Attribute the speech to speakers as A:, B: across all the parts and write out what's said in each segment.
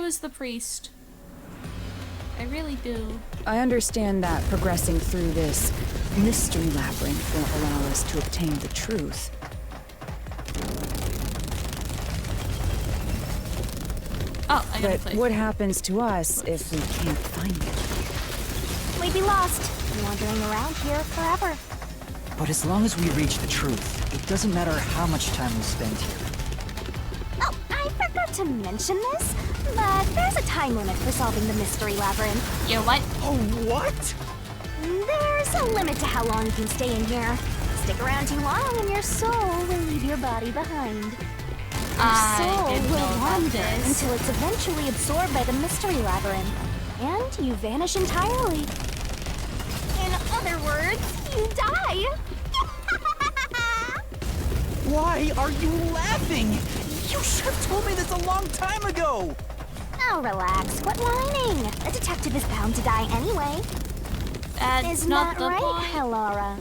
A: as the priest. I really do.
B: I understand that progressing through this mystery labyrinth will allow us to obtain the truth.
A: Oh, I gotta
B: But
A: play.
B: what happens to us if we can't find it?
C: We'd be lost, wandering around here forever.
D: But as long as we reach the truth, it doesn't matter how much time we spend here.
C: Oh, I forgot to mention this, but there's a time limit for solving the mystery labyrinth.
A: Yeah, what?
D: Oh, what?
C: There's a limit to how long you can stay in here. Stick around too long and your soul will leave your body behind. Your soul
A: didn't know
C: will
A: about
C: wander
A: this.
C: until it's eventually absorbed by the mystery labyrinth, and you vanish entirely. In other words, you die.
D: Why are you laughing? You should have told me this a long time ago!
C: Oh, relax. Quit whining. A detective is bound to die anyway.
A: That's
C: Isn't
A: not
C: that
A: the
C: right,
A: point.
C: Helora?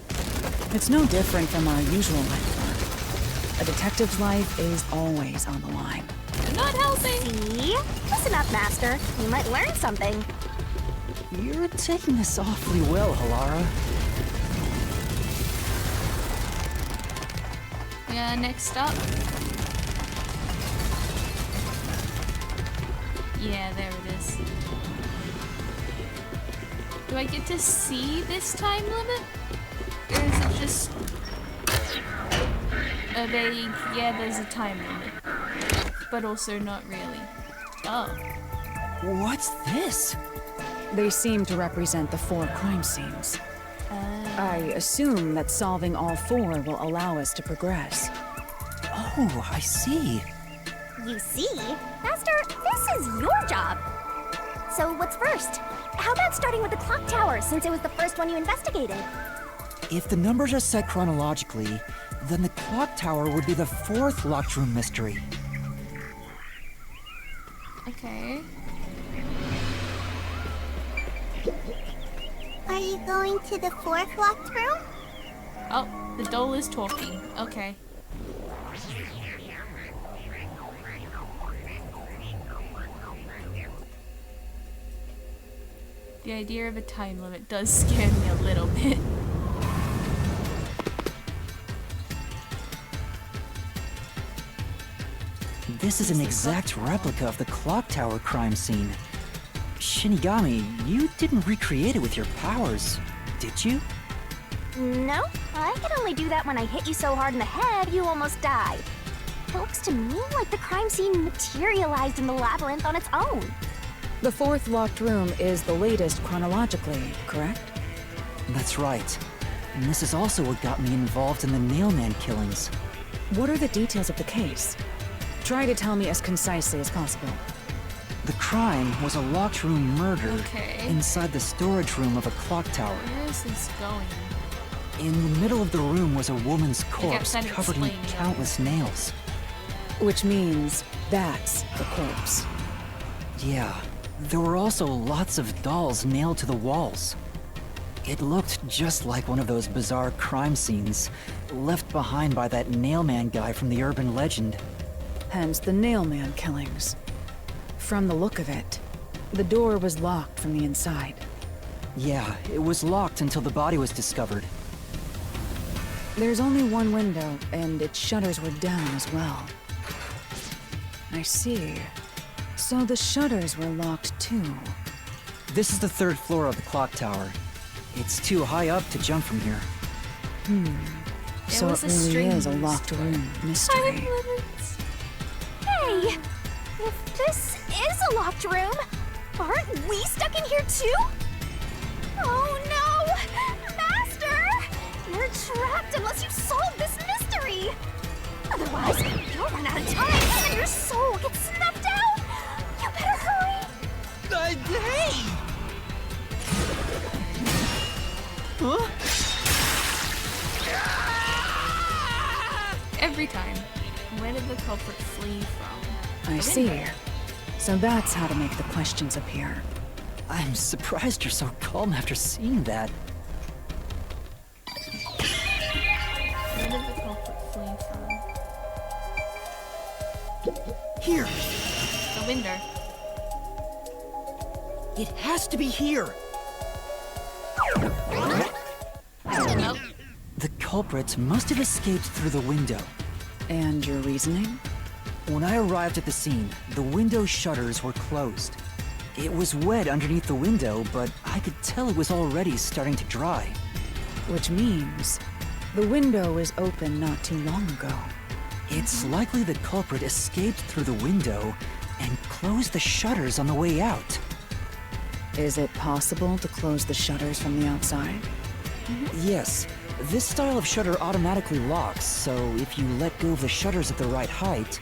B: It's no different from our usual life work. A detective's life is always on the line.
A: You're not helping.
C: See? Listen up, Master. You might learn something.
D: You're taking this awfully well, Halara.
A: Yeah, next up. Yeah, there it is. Do I get to see this time limit? Or is it just a vague, yeah, there's a time limit. But also not really. Oh.
D: What's this?
B: They seem to represent the 4 crime scenes. I assume that solving all 4 will allow us to progress.
D: Oh, I see.
C: You see? Master, this is your job. So what's first? How about starting with the clock tower, since it was the first one you investigated?
D: If the numbers are set chronologically, then the clock tower would be the 4th locked room mystery.
A: Okay.
C: Are you going to the 4th locked room?
A: Oh, the doll is talking. Okay. The idea of a time limit does scare me a little bit.
D: This is an exact replica of the clock tower crime scene. Shinigami, you didn't recreate it with your powers, did you?
C: No, I can only do that when I hit you so hard in the head you almost died. It looks to me like the crime scene materialized in the labyrinth on its own.
B: The 4th locked room is the latest chronologically, correct?
D: That's right. And this is also what got me involved in the Nailman killings.
B: What are the details of the case? Try to tell me as concisely as possible.
D: The crime was a locked room murder
A: Okay.
D: inside the storage room of a clock tower.
A: Where is this going?
D: In the middle of the room was a woman's corpse
A: kind of
D: covered in
A: explaining it.
D: countless nails.
B: Which means that's the corpse.
D: Yeah, there were also lots of dolls nailed to the walls. It looked just like one of those bizarre crime scenes left behind by that Nailman guy from the urban legend.
B: Hence the Nailman killings. From the look of it, the door was locked from the inside.
D: Yeah, it was locked until the body was discovered.
B: There's only one window, and its shutters were down as well. I see. So the shutters were locked too.
D: This is the 3rd floor of the clock tower. It's too high up to jump from here.
B: So
A: was
B: it
A: a
B: really
A: string
B: is a
A: used
B: locked
A: for it.
B: room
A: Time
B: mystery.
A: limits.
C: Hey! If this is a locked room, aren't we stuck in here too? Oh no! Master! You're trapped unless you solve this mystery! Otherwise, you'll run out of time and your soul gets snuffed out! You better hurry!
D: Hey! Huh?
A: Every time. Where did the culprit flee from?
B: I
A: The
B: see.
A: window.
B: So that's how to make the questions appear.
D: I'm surprised you're so calm after seeing that.
A: Where did the culprit flee from?
D: Here!
A: The window.
D: It has to be here!
A: Nope.
D: The culprit must have escaped through the window.
B: And your reasoning?
D: When I arrived at the scene, the window shutters were closed. It was wet underneath the window, but I could tell it was already starting to dry.
B: Which means the window was open not too long ago.
D: It's likely the culprit escaped through the window and closed the shutters on the way out.
B: Is it possible to close the shutters from the outside?
D: Yes, this style of shutter automatically locks, so if you let go of the shutters at the right height,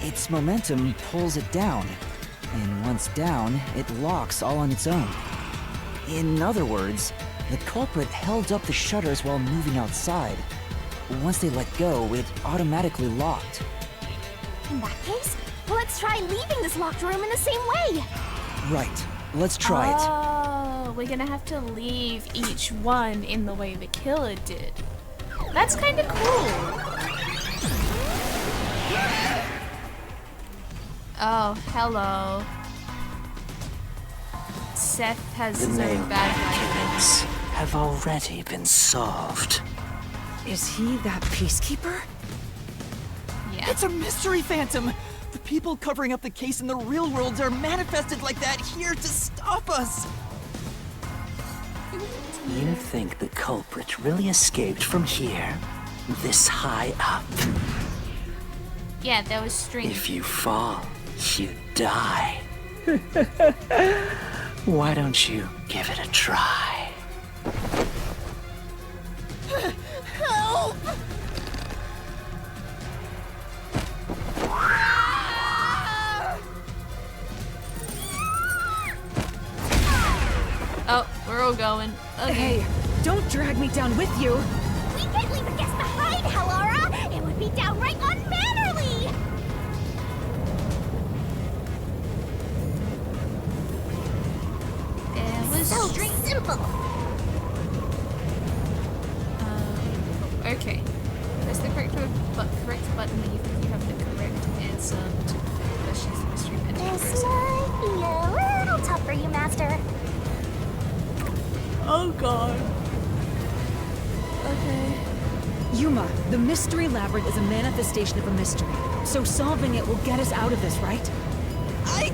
D: its momentum pulls it down. And once down, it locks all on its own. In other words, the culprit held up the shutters while moving outside. Once they let go, it automatically locked.
C: In that case, let's try leaving this locked room in the same way.
D: Right, let's try it.
A: Oh, we're gonna have to leave each one in the way the killer did. That's kind of cool. Oh, hello. Seth has
E: The
A: his own
E: main
A: bad guy.
E: arguments have already been solved.
B: Is he that peacekeeper?
A: Yeah.
F: It's a mystery phantom! The people covering up the case in the real world are manifested like that here to stop us!
E: You think the culprit really escaped from here? This high up?
A: Yeah, that was strange.
E: If you fall, you die. Why don't you give it a try?
F: Help!
A: Oh, we're all going. Okay.
B: Hey, don't drag me down with you!
C: We can't leave a guest behind, Hallara! It would be downright unmannerly!
A: It was
C: So
A: strange.
C: simple!
A: Okay. Press the correct button when you think you have the correct answer to the questions the mystery phantom
C: This
A: throws at.
C: might be a little tough for you, Master.
A: Oh god. Okay.
B: Yuma, the Mystery Labyrinth is a manifestation of a mystery. So solving it will get us out of this, right?
F: I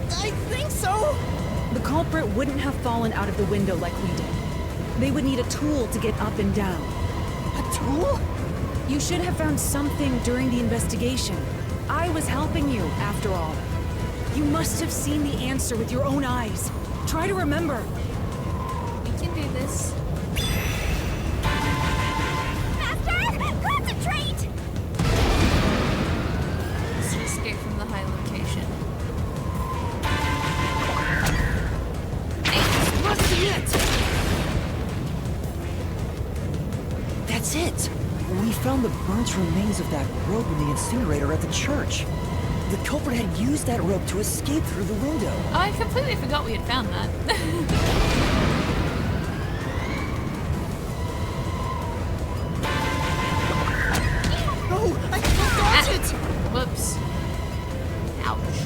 F: think so!
B: The culprit wouldn't have fallen out of the window like we did. They would need a tool to get up and down.
F: A tool?
B: You should have found something during the investigation. I was helping you, after all. You must have seen the answer with your own eyes. Try to remember.
A: We can do this.
C: Master! Concentrate!
A: Let's escape from the high location.
F: Must be it!
D: That's it! We found the burnt remains of that rope in the incinerator at the church. The culprit had used that rope to escape through the window.
A: Oh, I completely forgot we had found that.
F: No, I forgot it!
A: Whoops. Ouch.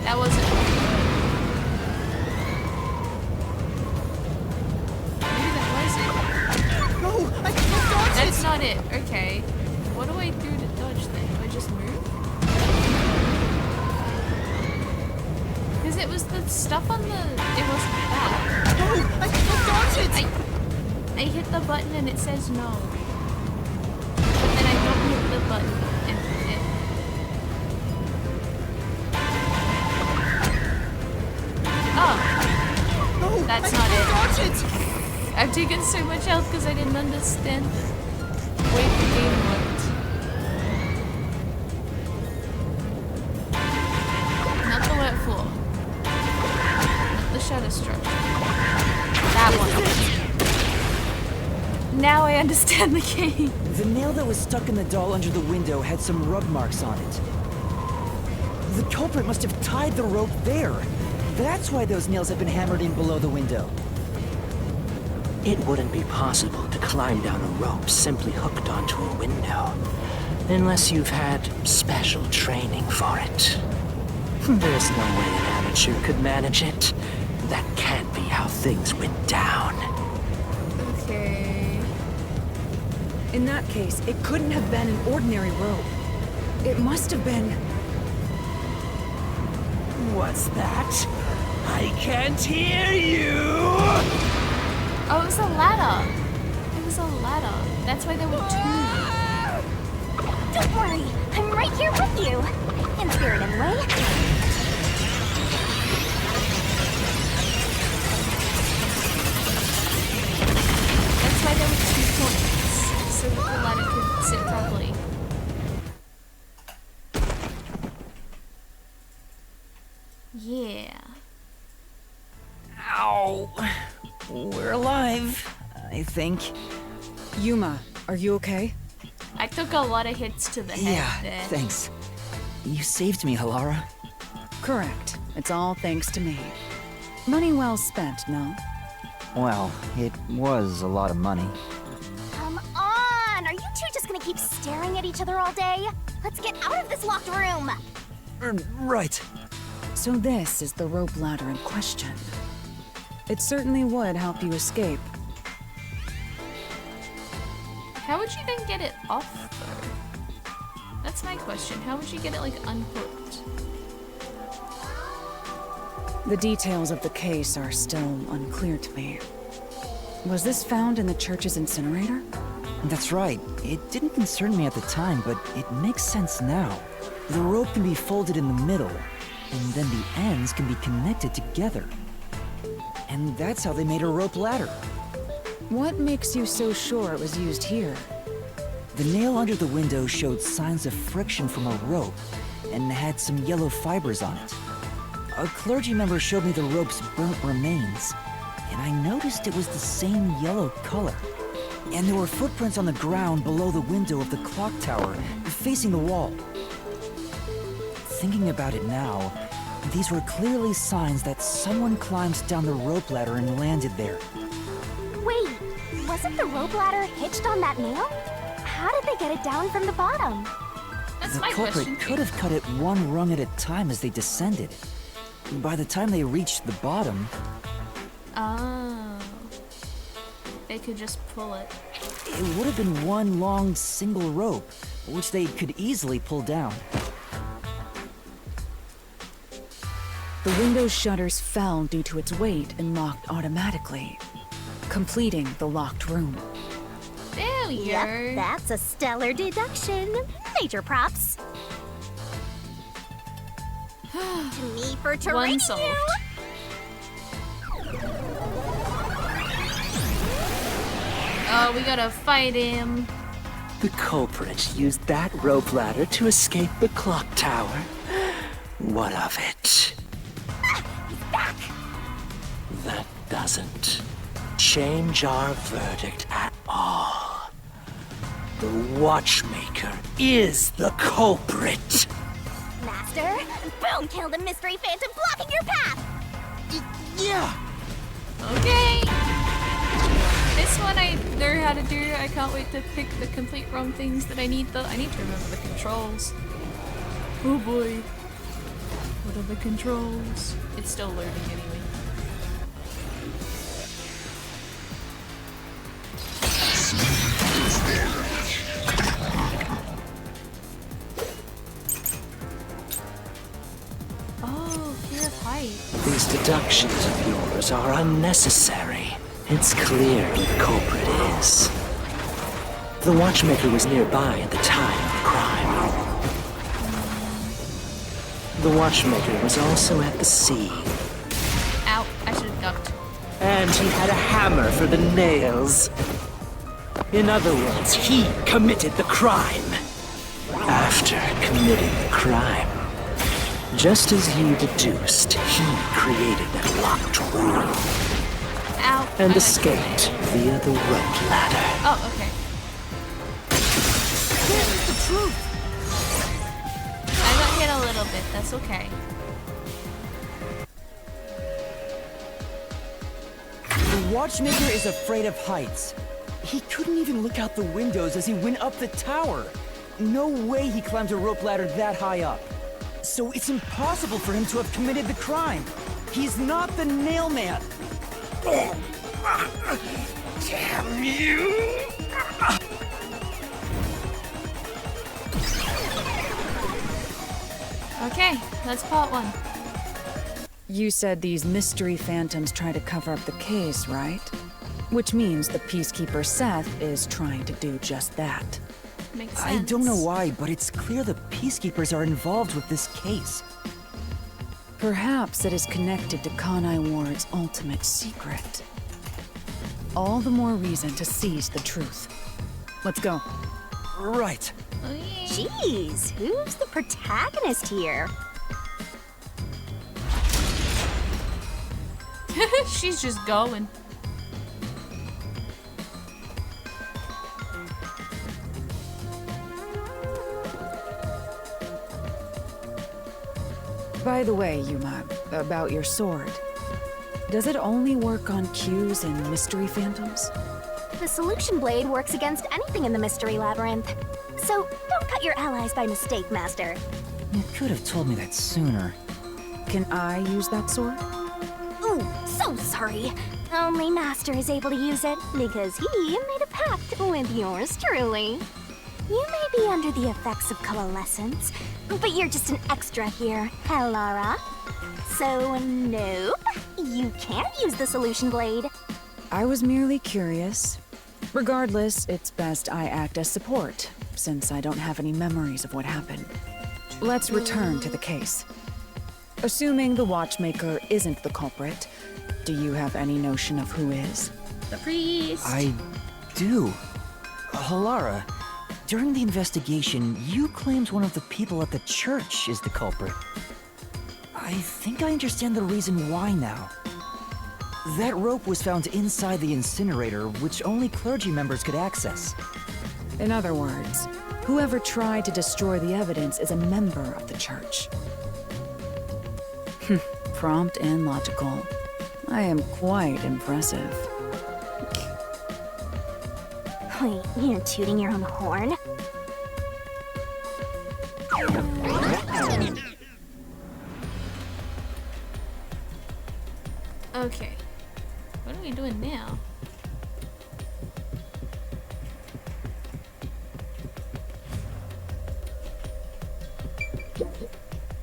A: That wasn't. Maybe that was it.
F: No, I forgot
A: That's
F: it!
A: not it. Okay. What do I do to dodge then? Do I just move? Because it was the stuff on the. It wasn't that.
F: No, I forgot it!
A: I hit the button and it says no. But then I don't hit the button and it. Oh,
F: No,
A: that's
F: I
A: not it.
F: forgot it!
A: I've taken so much health because I didn't understand the way the game worked. Not the wet floor. Not the shadow structure. That one. Now I understand the game.
D: The nail that was stuck in the doll under the window had some rub marks on it. The culprit must have tied the rope there. That's why those nails have been hammered in below the window.
E: It wouldn't be possible to climb down a rope simply hooked onto a window, unless you've had special training for it. There's no way an amateur could manage it. That can't be how things went down.
A: Okay.
B: In that case, it couldn't have been an ordinary rope. It must have been...
E: What's that? I can't hear you!
A: Oh, it was a ladder. It was a ladder. That's why there were two.
C: Don't worry, I'm right here with you. In spirit, anyway.
A: That's why there were 2 points. So that the ladder could sit properly. Yeah.
D: Ow! We're alive, I think.
B: Yuma, are you okay?
A: I took a lot of hits to the head
D: Yeah,
A: there.
D: thanks. You saved me, Halara.
B: Correct. It's all thanks to me. Money well spent, no?
D: Well, it was a lot of money.
C: Come on! Are you two just gonna keep staring at each other all day? Let's get out of this locked room!
D: Right.
B: So this is the rope ladder in question. It certainly would help you escape.
A: How would you then get it off, though? That's my question. How would you get it, like, unhooked?
B: The details of the case are still unclear to me. Was this found in the church's incinerator?
D: That's right. It didn't concern me at the time, but it makes sense now. The rope can be folded in the middle, and then the ends can be connected together. And that's how they made a rope ladder.
B: What makes you so sure it was used here?
D: The nail under the window showed signs of friction from a rope, and had some yellow fibers on it. A clergy member showed me the rope's burnt remains, and I noticed it was the same yellow color. And there were footprints on the ground below the window of the clock tower, facing the wall. Thinking about it now, these were clearly signs that someone climbed down the rope ladder and landed there.
C: Wait, wasn't the rope ladder hitched on that nail? How did they get it down from the bottom?
A: That's
D: The
A: my
D: culprit
A: question.
D: could have cut it one rung at a time as they descended. By the time they reached the bottom,
A: Oh. They could just pull it.
D: it would have been one long single rope, which they could easily pull down.
B: The window's shutters fell due to its weight and locked automatically, completing the locked room.
A: Failure.
C: Yep, that's a stellar deduction. Major props. To me for
A: One
C: training
A: solved.
C: you.
A: Oh, we gotta fight him.
E: The culprit used that rope ladder to escape the clock tower. What of it?
C: He's back.
E: That doesn't change our verdict at all. The Watchmaker is the culprit.
C: Master, boom killed a mystery phantom blocking your path.
D: Yeah!
A: Okay. This one I learned how to do. I can't wait to pick the complete wrong things that I need though. I need to remember the controls. Oh boy. What are the controls? It's still loading anyway. Oh, fear of height.
E: These deductions of yours are unnecessary. It's clear who the culprit is. The Watchmaker was nearby at the time of the crime. The Watchmaker was also at the scene,
A: Ow, I should have ducked.
E: and he had a hammer for the nails. In other words, he committed the crime. After committing the crime, just as you deduced, he created that locked room
A: Ow.
E: and
A: I
E: escaped via the rope ladder.
A: Oh, okay.
F: Here's the truth!
A: I got hit a little bit, that's okay.
F: The Watchmaker is afraid of heights. He couldn't even look out the windows as he went up the tower. No way he climbed a rope ladder that high up. So it's impossible for him to have committed the crime. He's not the nail man!
E: Damn you!
A: Okay, that's part one.
B: You said these mystery phantoms try to cover up the case, right? Which means the Peacekeeper Seth is trying to do just that.
A: Makes sense.
F: I don't know why, but it's clear the Peacekeepers are involved with this case.
B: Perhaps it is connected to Kanai Ward's ultimate secret. All the more reason to seize the truth. Let's go.
F: Right.
A: Oh, yeah.
C: Jeez, who's the protagonist here?
A: She's just going.
B: By the way, Yuma, about your sword. Does it only work on cues and mystery phantoms?
C: The solution blade works against anything in the mystery labyrinth. So don't cut your allies by mistake, Master.
F: You could have told me that sooner.
B: Can I use that sword?
C: Ooh, so sorry. Only Master is able to use it because he made a pact with yours truly. You may be under the effects of coalescence, but you're just an extra here, Helara. So, nope, you can't use the solution blade.
B: I was merely curious. Regardless, it's best I act as support, since I don't have any memories of what happened. Let's return to the case. Assuming the Watchmaker isn't the culprit, do you have any notion of who is?
A: The priest.
F: I do. Halara, during the investigation, you claimed one of the people at the church is the culprit. I think I understand the reason why now. That rope was found inside the incinerator, which only clergy members could access.
B: In other words, whoever tried to destroy the evidence is a member of the church. Prompt and logical. I am quite impressive.
C: Wait, you're tooting your own horn?
A: Okay. What are we doing now?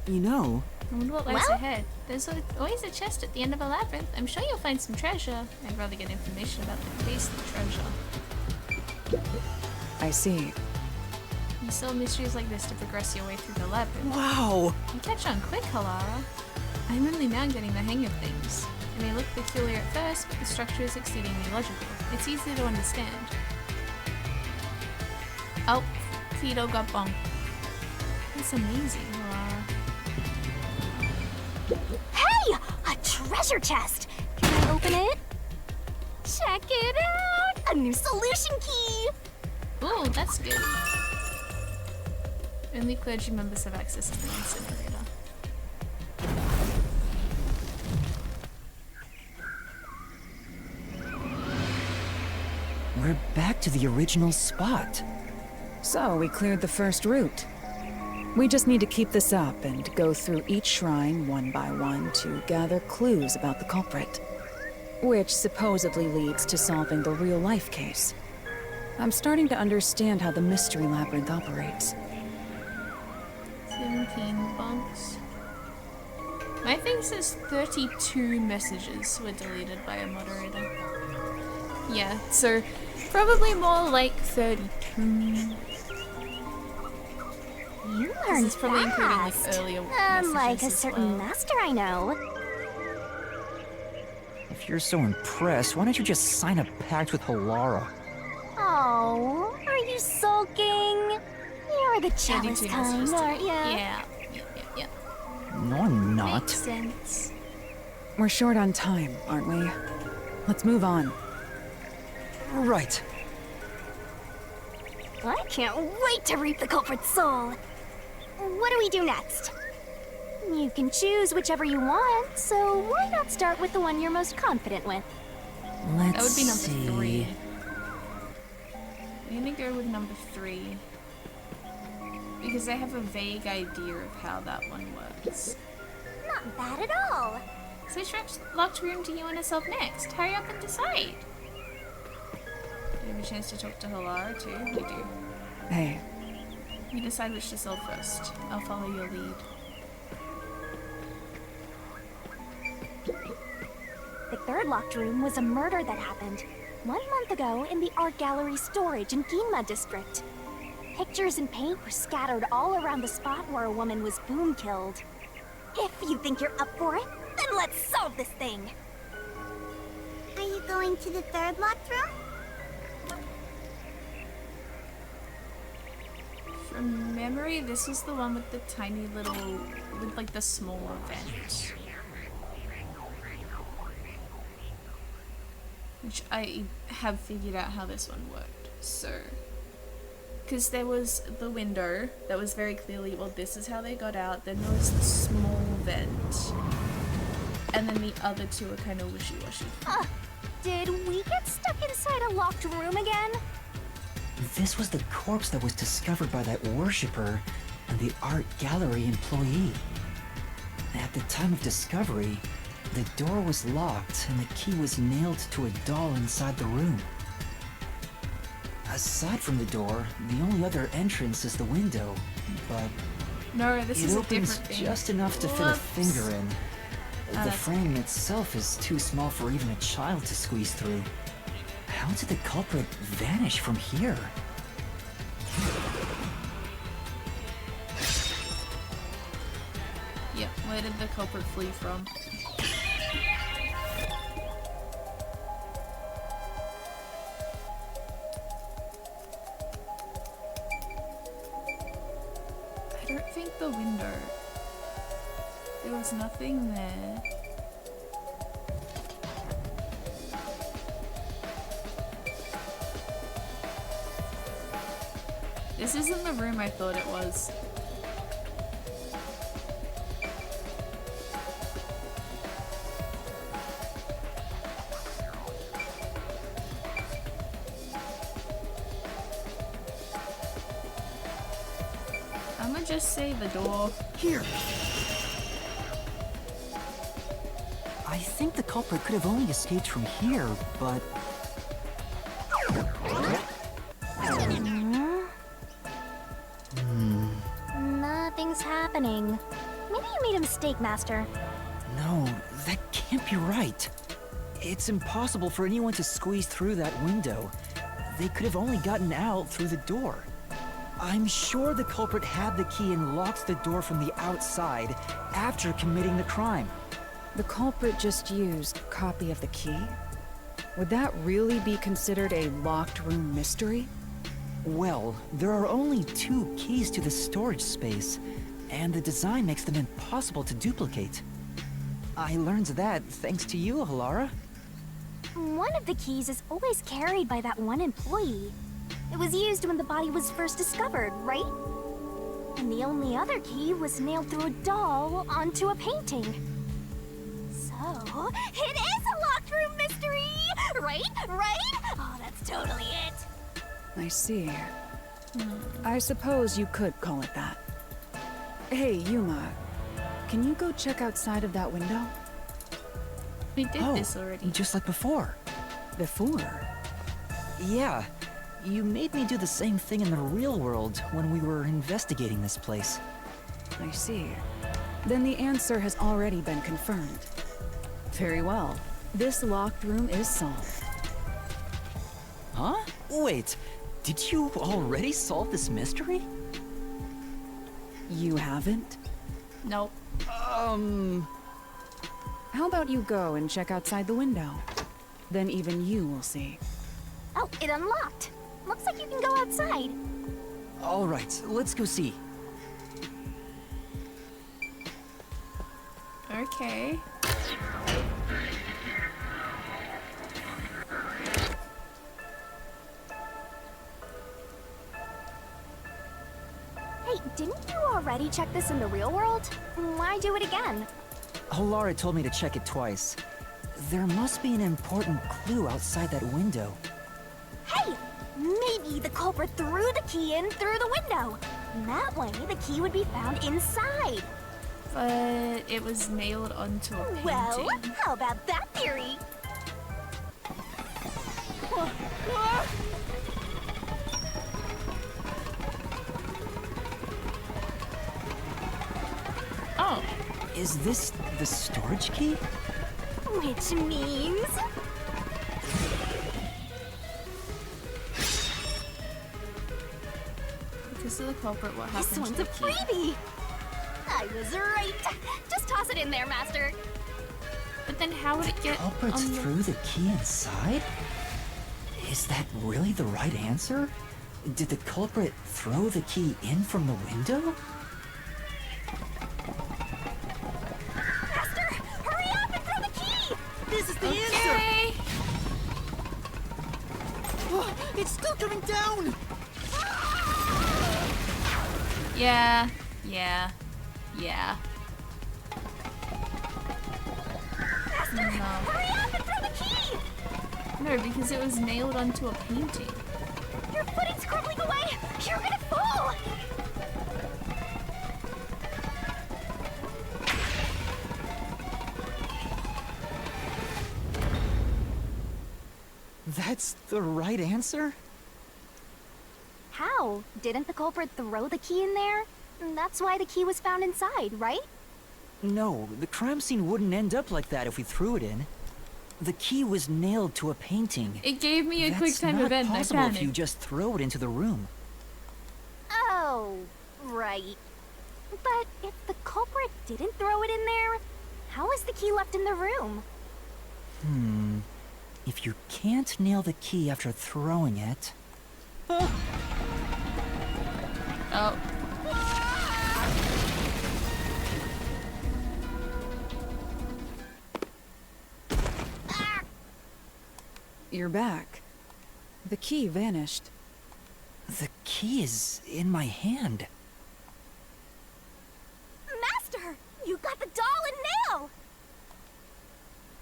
F: You know,
A: I wonder what lies
C: Well-
A: ahead. There's always a chest at the end of a labyrinth. I'm sure you'll find some treasure. I'd rather get information about the case than treasure.
B: I see.
A: You solve mysteries like this to progress your way through the labyrinth.
F: wow!
A: You catch on quick, Halara. I'm only now getting the hang of things. It may look peculiar at first, but the structure is exceedingly logical. It's easy to understand. Oh, Tito got bonked. That's amazing, Halara.
C: Hey! A treasure chest! Can I open it? Check it out! A new solution key!
A: Ooh, that's good. Only clergy members have access to the incinerator.
F: We're back to the original spot.
B: So, we cleared the first route. We just need to keep this up and go through each shrine one by one to gather clues about the culprit. Which supposedly leads to solving the real-life case. I'm starting to understand how the Mystery Labyrinth operates.
A: 17 bunks. My thing says 32 messages were deleted by a moderator. Yeah, so probably more like 32.
C: You
A: This
C: learn
A: is probably including like
C: fast.
A: earlier
C: Unlike
A: messages
C: a
A: as
C: certain
A: well.
C: master I know.
F: If you're so impressed, why don't you just sign a pact with Halara?
C: Oh, are you sulking? You're the
A: 32
C: jealous kind,
A: messages
C: aren't
A: deleted.
C: ya?
A: Yeah.
F: No, I'm not.
A: Makes sense.
B: We're short on time, aren't we? Let's move on.
F: Right.
C: I can't wait to reap the culprit's soul. What do we do next? You can choose whichever you want, so why not start with the one you're most confident with?
F: Let's
A: That would be number
F: see.
A: 3. I'm gonna go with number 3. Because I have a vague idea of how that one works.
C: Not bad at all.
A: So which locked room do you want to solve next? Hurry up and decide. Do we have a chance to talk to Halara too? We do.
B: Hey,
A: You decide which to solve first. I'll follow your lead.
C: The third locked room was a murder that happened 1 month ago in the art gallery storage in Ginma district. Pictures and paint were scattered all around the spot where a woman was boom killed. If you think you're up for it, then let's solve this thing!
G: Are you going to the third locked room?
A: From memory, this was the one with the tiny little, with like the small vent. Which I have figured out how this one worked. So, because there was the window that was very clearly, well, this is how they got out. Then there was the small vent. And then the other two are kind of wishy-washy.
C: Did we get stuck inside a locked room again?
F: This was the corpse that was discovered by that worshipper and the art gallery employee. At the time of discovery, the door was locked and the key was nailed to a doll inside the room. Aside from the door, the only other entrance is the window, but
A: No, this is
F: it
A: a
F: opens
A: different thing.
F: just enough to fit a
A: Whoops.
F: finger in. The
A: that's
F: frame itself is too small for even a child to squeeze through. How did the culprit vanish from here?
A: Yep, where did the culprit flee from? I don't think the window. There was nothing there. This isn't the room I thought it was. I'ma just say the door.
F: Here! I think the culprit could have only escaped from here, but...
C: Nothing's happening. Maybe you made a mistake, Master.
F: No, that can't be right. It's impossible for anyone to squeeze through that window. They could have only gotten out through the door. I'm sure the culprit had the key and locked the door from the outside after committing the crime.
B: the culprit just used a copy of the key? Would that really be considered a locked room mystery?
F: Well, there are only 2 keys to the storage space, and the design makes them impossible to duplicate. I learned that thanks to you, Halara.
C: One of the keys is always carried by that one employee. It was used when the body was first discovered, right? And the only other key was nailed through a doll onto a painting. So, it is a locked room mystery! Right? Right? Oh, that's totally it.
B: I see. I suppose you could call it that. Hey, Yuma, can you go check outside of that window?
A: We did this already.
F: Just like before.
B: Before?
F: Yeah, you made me do the same thing in the real world when we were investigating this place.
B: I see. Then the answer has already been confirmed. Very well. This locked room is solved.
F: Huh? Wait, did you already solve this mystery?
B: You haven't?
A: Nope.
B: How about you go and check outside the window? Then even you will see.
C: Oh, it unlocked. Looks like you can go outside.
F: All right, let's go see.
A: Okay.
C: Hey, didn't you already check this in the real world? Why do it again?
F: Halara told me to check it twice. There must be an important clue outside that window.
C: Hey! Maybe the culprit threw the key in through the window. That way, the key would be found inside.
A: But it was nailed onto a painting.
C: Well, how about that theory?
A: Oh,
F: Is this the storage key?
C: Which means...
A: because of the culprit, what
C: This
A: happened
C: one's
A: to
C: a
A: the key?
C: freebie! I was right! Just toss it in there, Master!
A: But then how would it get
F: Culprit
A: on the...
F: threw the key inside? Is that really the right answer? Did the culprit throw the key in from the window?
C: Master, hurry up and throw the key!
E: This is the answer!
A: Okay.
E: Oh, it's still coming down!
A: Yeah.
C: Master, hurry up and throw the key!
A: No, because it was nailed onto a painting.
C: Your footing's crumbling away! You're gonna fall!
F: That's the right answer?
C: How? Didn't the culprit throw the key in there? That's why the key was found inside, right?
F: No, the crime scene wouldn't end up like that if we threw it in. The key was nailed to a painting.
A: It gave me a
F: That's
A: quick time
F: not
A: event and I
F: possible if you
A: panicked.
F: just throw it into the room.
C: Oh, right. But if the culprit didn't throw it in there, how is the key left in the room?
F: If you can't nail the key after throwing it...
A: Oh.
B: You're back. The key vanished.
F: The key is in my hand.
C: Master! You got the doll and nail!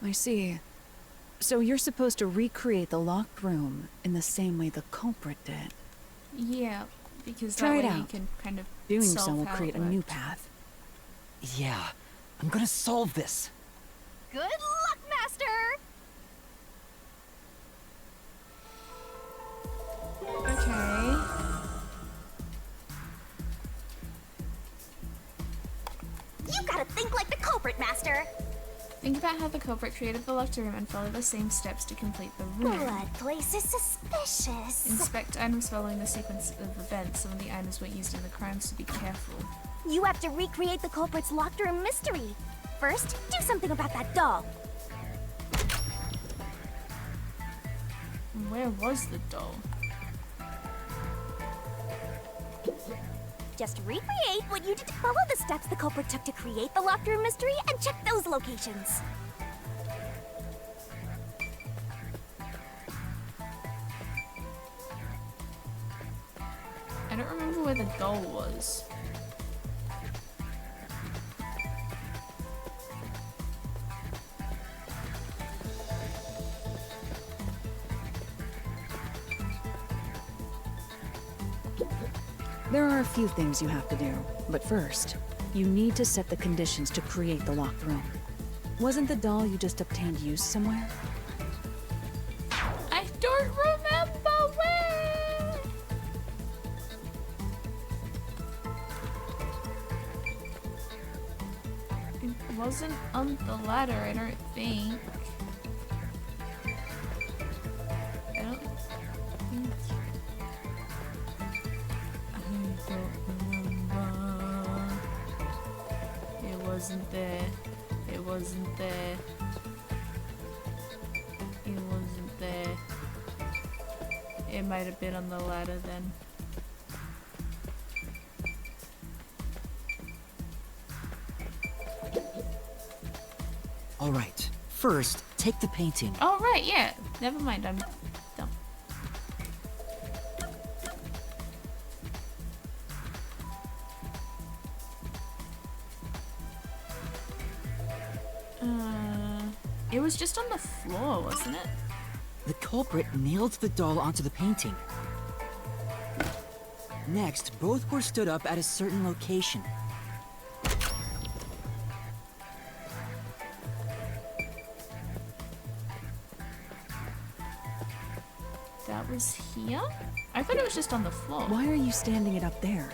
B: I see. So you're supposed to recreate the locked room in the same way the culprit did.
A: Yeah, because
B: Try
A: that
B: it
A: way you
B: out.
A: can kind of
B: Doing
A: solve
B: so will
A: how
B: create
A: it
B: a new
A: worked.
B: path.
F: Yeah, I'm gonna solve this.
C: Good luck, Master!
A: Okay.
C: You gotta think like the culprit, Master!
A: Think about how the culprit created the locked room and follow the same steps to complete the room.
C: Blood place is suspicious.
A: Inspect items following the sequence of events. Some of the items were used in the crime, so be careful.
C: You have to recreate the culprit's locked room mystery. First, do something about that doll.
A: Where was the doll?
C: Just recreate what you did. Follow the steps the culprit took to create the locked room mystery and check those locations.
A: I don't remember where the doll was.
B: There are a few things you have to do, but first, you need to set the conditions to create the locked room. Wasn't the doll you just obtained used somewhere?
A: I don't remember where! It wasn't on the ladder, I don't think. I don't think... I don't remember. It wasn't there. It wasn't there. It wasn't there. It might have been on the ladder then.
F: All right, first, take the painting.
A: Oh, right, yeah. Never mind, I'm dumb. It was just on the floor, wasn't it?
F: The culprit nailed the doll onto the painting. Next, both were stood up at a certain location.
A: that was here? I thought it was just on the floor.
B: Why are you standing it up there?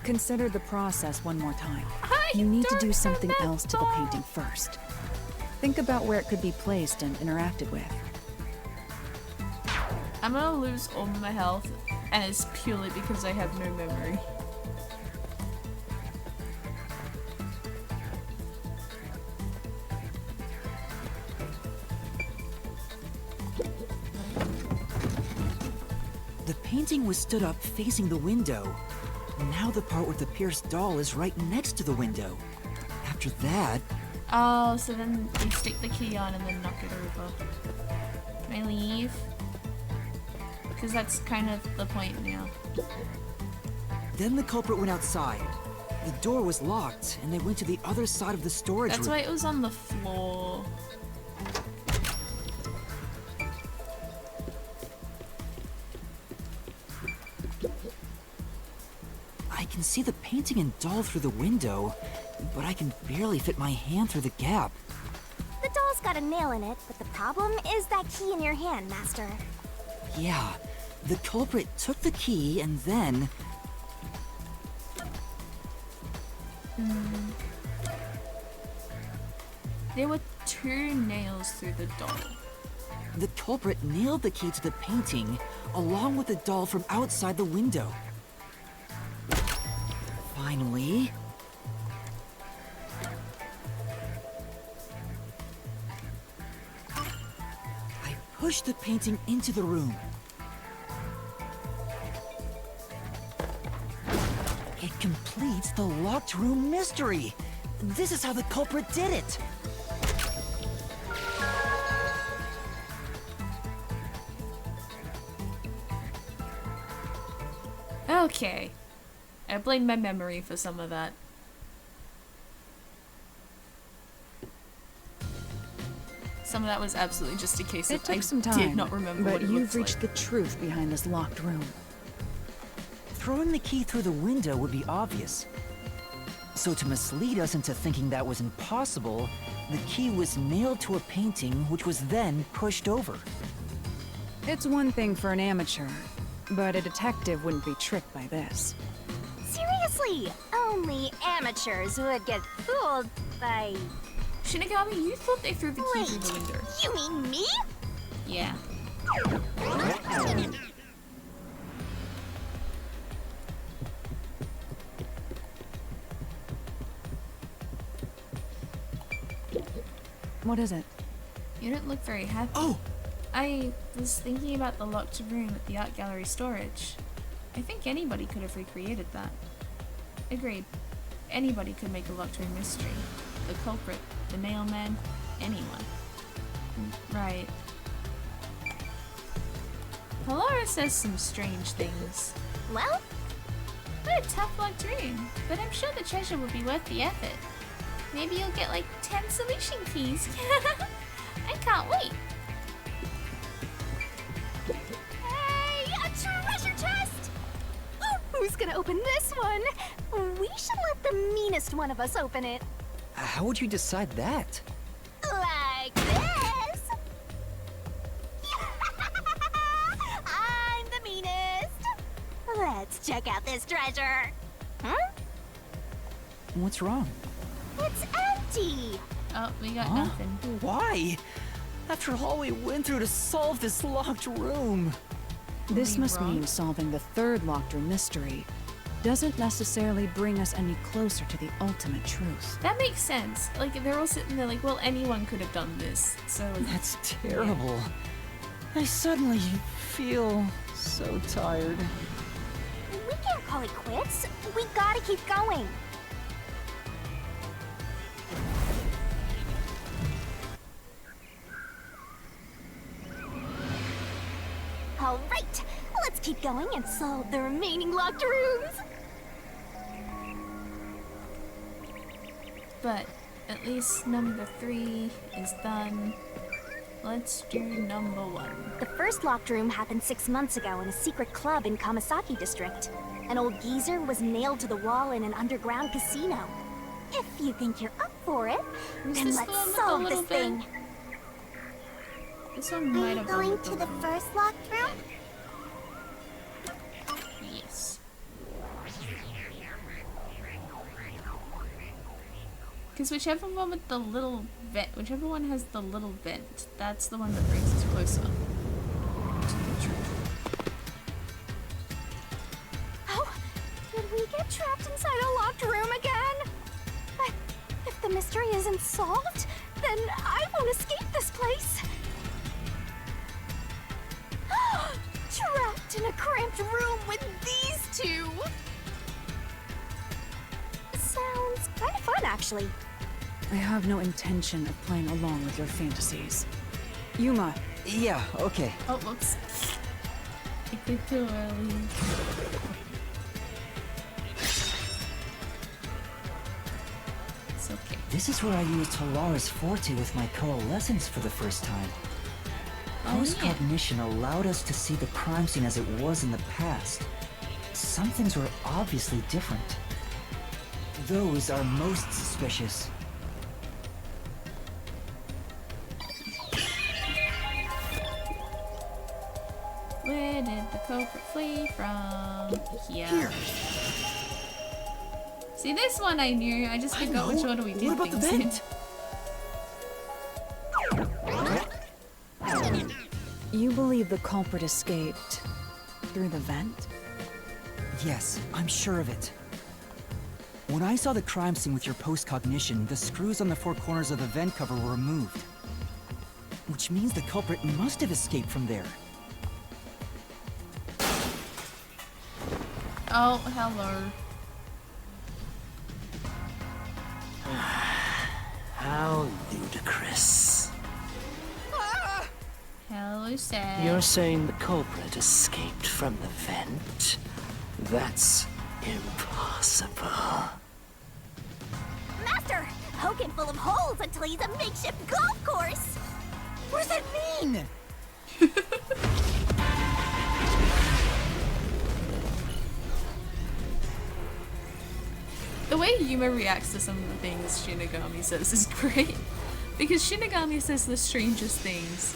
B: Consider the process one more time.
A: I
B: You need to
A: don't
B: do something else to the
A: remember.
B: painting first. Think about where it could be placed and interacted with.
A: I'm gonna lose all my health, and it's purely because I have no memory.
F: The painting was stood up facing the window. Now the part with the pierced doll is right next to the window. After that,
A: Oh, so then you stick the key on and then knock it over. Can I leave? Because that's kind of the point now.
F: then the culprit went outside. The door was locked, and they went to the other side of the storage
A: That's
F: room.
A: why it was on the floor.
F: I can see the painting and doll through the window, but I can barely fit my hand through the gap.
C: The doll's got a nail in it, but the problem is that key in your hand, Master.
F: Yeah, the culprit took the key and then...
A: There were 2 nails through the doll.
F: The culprit nailed the key to the painting, along with the doll from outside the window. Finally... I pushed the painting into the room. It completes the locked room mystery! This is how the culprit did it!
A: Okay. I blame my memory for some of that. Some of that was absolutely just a case
B: It
A: of
B: took
A: I
B: some time,
A: did not remember
B: but
A: what it
B: you've
A: looked
B: reached
A: like.
B: the truth behind this locked room.
F: Throwing the key through the window would be obvious. So to mislead us into thinking that was impossible, the key was nailed to a painting which was then pushed over.
B: It's one thing for an amateur, but a detective wouldn't be tricked by this.
C: Seriously, only amateurs would get fooled by...
A: Shinigami, you thought they threw the key
C: Wait,
A: through the window.
C: you mean me?
A: Yeah.
B: What is it?
A: You don't look very happy.
F: Oh!
A: I was thinking about the locked room at the art gallery storage. I think anybody could have recreated that. Agreed. Anybody could make a locked room mystery. The culprit, the mailman, anyone. Right. Polara says some strange things.
C: Well,
A: What a tough locked room, but I'm sure the treasure will be worth the effort. Maybe you'll get like 10 solution keys. I can't wait.
C: hey, a treasure chest! Oh, who's gonna open this one? We should let the meanest one of us open it.
F: How would you decide that?
C: Like this! I'm the meanest! Let's check out this treasure. Huh?
F: What's wrong?
C: It's empty!
A: Oh, we got
F: Huh?
A: nothing.
F: Why? After all we went through to solve this locked room.
B: This
A: we
B: must
A: wrong?
B: mean solving the third locked room mystery doesn't necessarily bring us any closer to the ultimate truth.
A: That makes sense. Like, they're all sitting there like, well, anyone could have done this. So,
F: That's terrible. I suddenly feel so tired.
C: We can't call it quits. We gotta keep going. All right, let's keep going and solve the remaining locked rooms.
A: but at least number 3 is done. Let's do number 1.
C: The first locked room happened 6 months ago in a secret club in Kamasaki District. An old geezer was nailed to the wall in an underground casino. If you think you're up for it,
A: Is
C: then
A: this the
C: let's
A: one with the
C: solve
A: little
C: this
A: bit?
C: thing.
A: This one
G: Are
A: might
G: you
A: have
G: going
A: one
G: to
A: with
G: the first locked room?
A: Yes. Because whichever one with the little vent, whichever one has the little vent, that's the one that brings us closer to the truth.
C: Oh, did we get trapped inside a locked room again? But if the mystery isn't solved, then I won't escape this place. Trapped in a cramped room with these two. Sounds kind of fun, actually.
B: I have no intention of playing along with your fantasies. Yuma,
F: Yeah, okay.
A: Oh, whoops. I clicked too early. It's okay.
F: This is where I used Halara's Forte with my coalescence for the first time.
A: Oh, yeah.
F: Post-cognition allowed us to see the crime scene as it was in the past. Some things were obviously different. Those are most suspicious.
A: Where did the culprit flee from? Here. See, this one I knew. I just forgot which order we did
F: What about the
A: things in.
F: vent?
B: you believe the culprit escaped through the vent?
F: Yes, I'm sure of it. When I saw the crime scene with your post-cognition, the screws on the four corners of the vent cover were removed. Which means the culprit must have escaped from there.
A: Oh, hello.
E: How ludicrous.
A: Hello, Sad.
E: You're saying the culprit escaped from the vent? That's impossible.
C: Master, poking full of holes until he's a makeshift golf course.
F: What does that mean?
A: The way Yuma reacts to some of the things Shinigami says is great. Because Shinigami says the strangest things.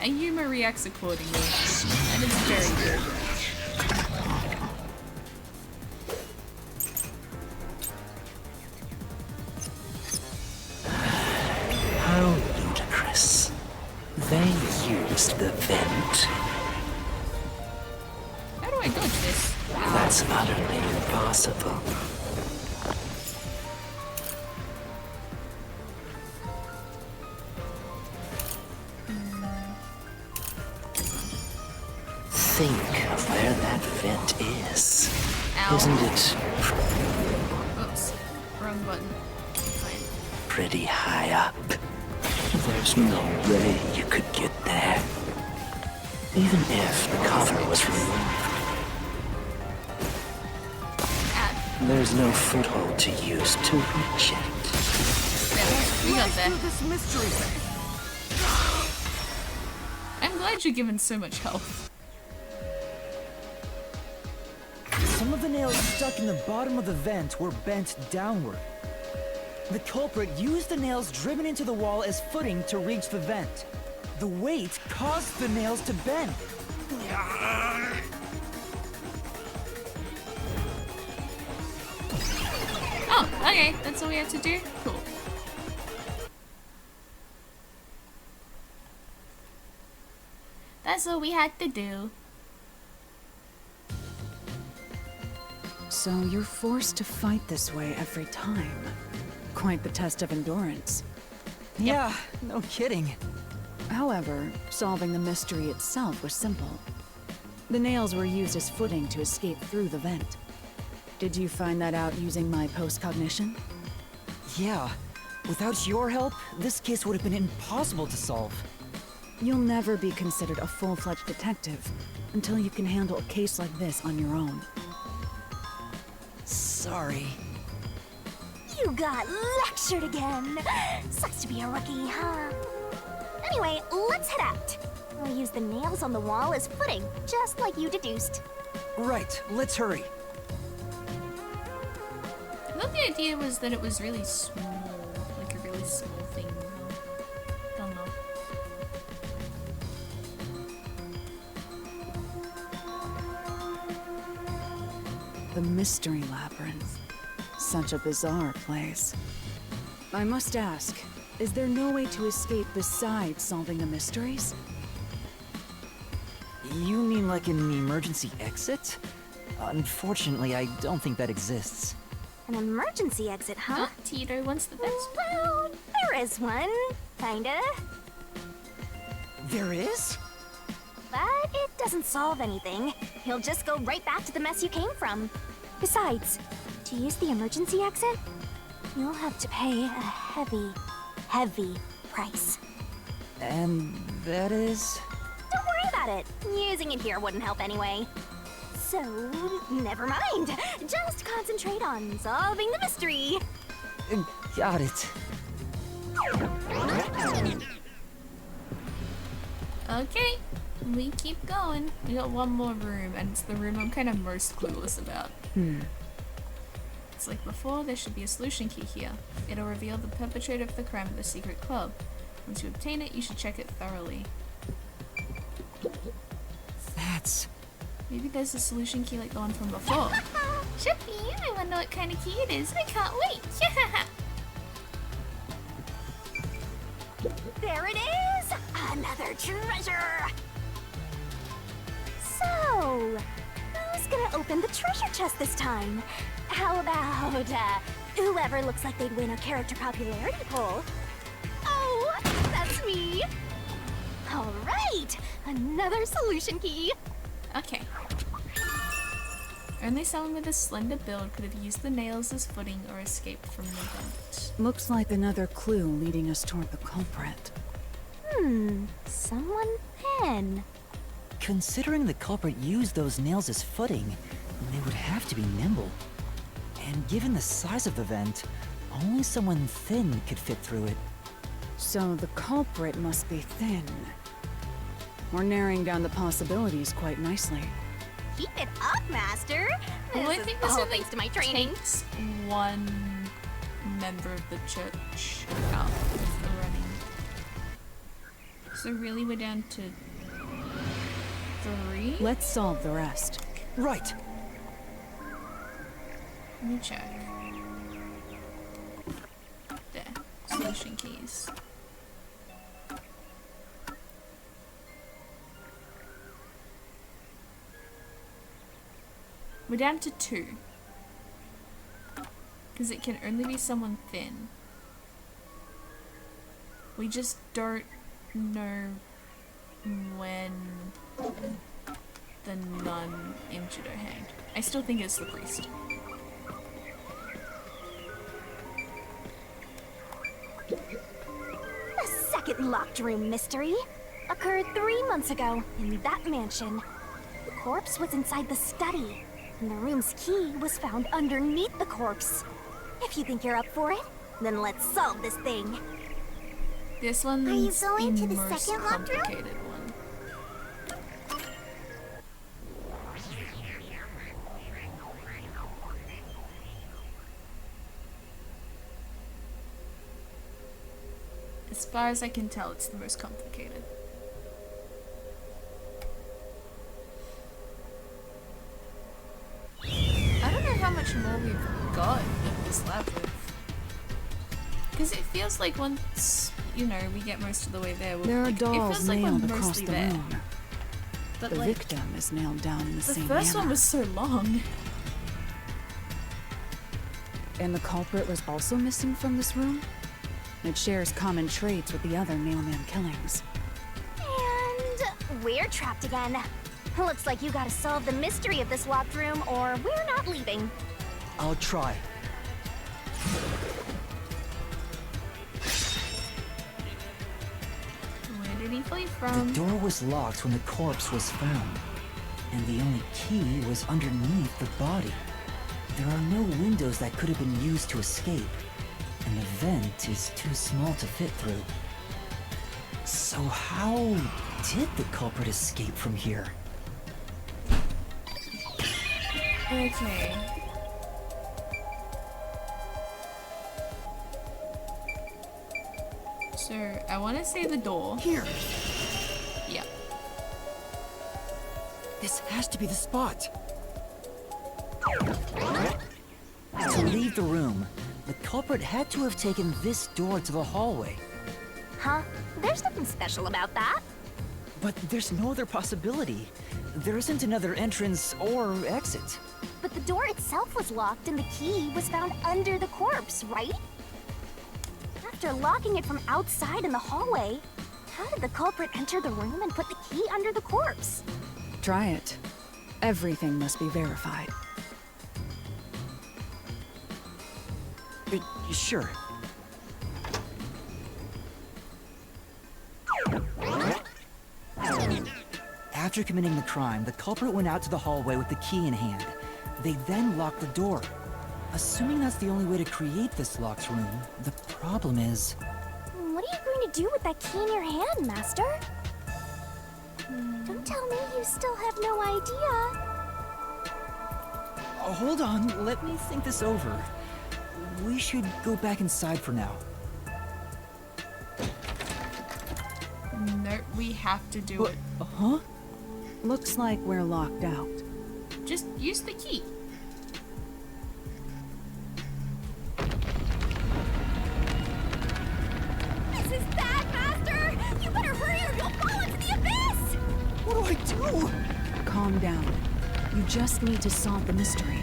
A: And Yuma reacts accordingly. And it's very good.
E: How ludicrous. They used the vent.
A: How do I dodge this?
E: That's utterly impossible. Think of where that vent is.
A: Ow.
E: Isn't it
A: Oops. Wrong button. Fine.
E: pretty high up? There's no way you could get there. Even if the cover was removed,
A: Ah,
E: there's no foothold to use to reach it.
A: there. We got there.
F: This mystery.
A: I'm glad you're given so much health.
F: Some of the nails stuck in the bottom of the vent were bent downward. The culprit used the nails driven into the wall as footing to reach the vent. The weight caused the nails to bend.
A: Oh, okay. That's all we have to do? Cool. That's all we had to do.
B: So you're forced to fight this way every time. Quite the test of endurance.
F: Yeah, no kidding.
B: However, solving the mystery itself was simple. The nails were used as footing to escape through the vent. Did you find that out using my post-cognition?
F: Yeah, without your help, this case would have been impossible to solve.
B: You'll never be considered a full-fledged detective until you can handle a case like this on your own.
F: Sorry.
C: You got lectured again. Sucks to be a rookie, huh? Anyway, let's head out. I'll use the nails on the wall as footing, just like you deduced.
F: Right, let's hurry.
A: I thought the idea was that it was really small. Like a really small thing. Don't know.
B: The Mystery Labyrinth. Such a bizarre place. I must ask, is there no way to escape besides solving the mysteries?
F: You mean like an emergency exit? Unfortunately, I don't think that exists.
C: An emergency exit, huh?
A: Oh, Tito wants the best.
C: Well, there is one. Kinda.
F: There is?
C: But it doesn't solve anything. You'll just go right back to the mess you came from. Besides, to use the emergency exit, you'll have to pay a heavy, heavy price.
F: And that is?
C: Don't worry about it. Using it here wouldn't help anyway. So, never mind. Just concentrate on solving the mystery.
F: Got it.
A: Okay, we keep going. We got one more room, and it's the room I'm kind of most clueless about. It's like before, there should be a solution key here. It'll reveal the perpetrator of the crime at the secret club. Once you obtain it, you should check it thoroughly.
F: That's...
A: Maybe there's a solution key like the one from before. Chippy, I wonder what kind of key it is. I can't wait.
C: There it is! Another treasure! So, who's gonna open the treasure chest this time? How about, whoever looks like they'd win a character popularity poll? Oh, that's me! Alright, another solution key!
A: Okay. Only someone with a slender build could have used the nails as footing or escaped from the vent.
B: Looks like another clue leading us toward the culprit.
C: Someone thin.
F: Considering the culprit used those nails as footing, they would have to be nimble. And given the size of the vent, only someone thin could fit through it.
B: So the culprit must be thin. We're narrowing down the possibilities quite nicely.
C: Keep it up, Master!
A: Well, I
C: This
A: think
C: is
A: this
C: all
A: only
C: thanks to my training.
A: takes one member of the church out of the running. So really we're down to 3?
B: Let's solve the rest.
F: Right!
A: Let me check. There. Solution keys. We're down to 2. Because it can only be someone thin. We just don't know when the nun injured her hand. I still think it's the priest.
C: The second locked room mystery occurred 3 months ago in that mansion. The corpse was inside the study, and the room's key was found underneath the corpse. If you think you're up for it, then let's solve this thing.
A: This one's
G: Are you going
A: the
G: to the
A: most
G: second locked room?
A: complicated one. As far as I can tell, it's the most complicated. I don't know how much more we've got in this labyrinth. Because it feels like once, you know, we get most of the way there,
B: There are
A: it
B: dolls
A: feels like we're
B: nailed across
A: mostly
B: the
A: there.
B: room.
A: But
B: The
A: like,
B: victim is nailed down in the
A: the
B: same
A: first
B: manner.
A: one was so long.
B: And the culprit was also missing from this room? It shares common traits with the other Nailman killings.
C: And we're trapped again. Looks like you gotta solve the mystery of this locked room, or we're not leaving.
F: I'll try.
A: Where did he flee
F: The
A: from?
F: door was locked when the corpse was found, and the only key was underneath the body. There are no windows that could have been used to escape, and the vent is too small to fit through. So how did the culprit escape from here?
A: Okay. So, I want to say the door.
F: Here!
A: Yeah.
F: This has to be the spot! To leave the room, the culprit had to have taken this door to the hallway.
C: Huh? There's nothing special about that.
F: But there's no other possibility. There isn't another entrance or exit.
C: But the door itself was locked and the key was found under the corpse, right? After locking it from outside in the hallway, how did the culprit enter the room and put the key under the corpse?
B: Try it. Everything must be verified.
F: Sure. After committing the crime, the culprit went out to the hallway with the key in hand. They then locked the door. Assuming that's the only way to create this locked room, the problem is...
C: What are you going to do with that key in your hand, Master? Don't tell me you still have no idea.
F: Hold on, let me think this over. We should go back inside for now.
A: Nope, we have to do it.
F: Huh?
B: Looks like we're locked out.
A: Just use the key.
C: This is bad, Master! You better hurry or you'll fall into the abyss!
F: What do I do?
B: Calm down. You just need to solve the mystery.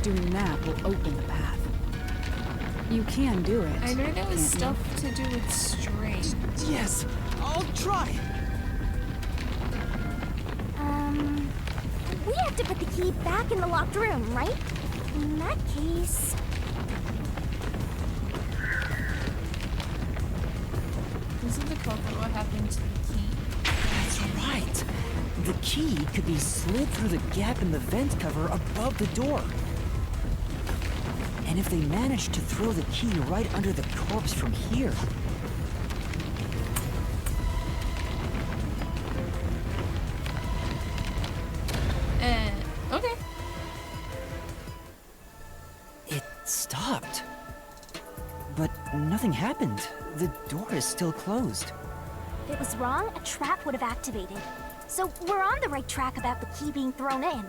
B: Doing that will open the path. You can do it.
A: I know there was
B: can't you?
A: stuff to do with string.
F: Yes, I'll try.
C: We have to put the key back in the locked room, right? In that case...
A: Isn't the culprit what happened to the key?
F: That's right. The key could be slid through the gap in the vent cover above the door. And if they managed to throw the key right under the corpse from here...
A: Okay.
F: It stopped. But nothing happened. The door is still closed.
C: If it was wrong, a trap would have activated. So we're on the right track about the key being thrown in.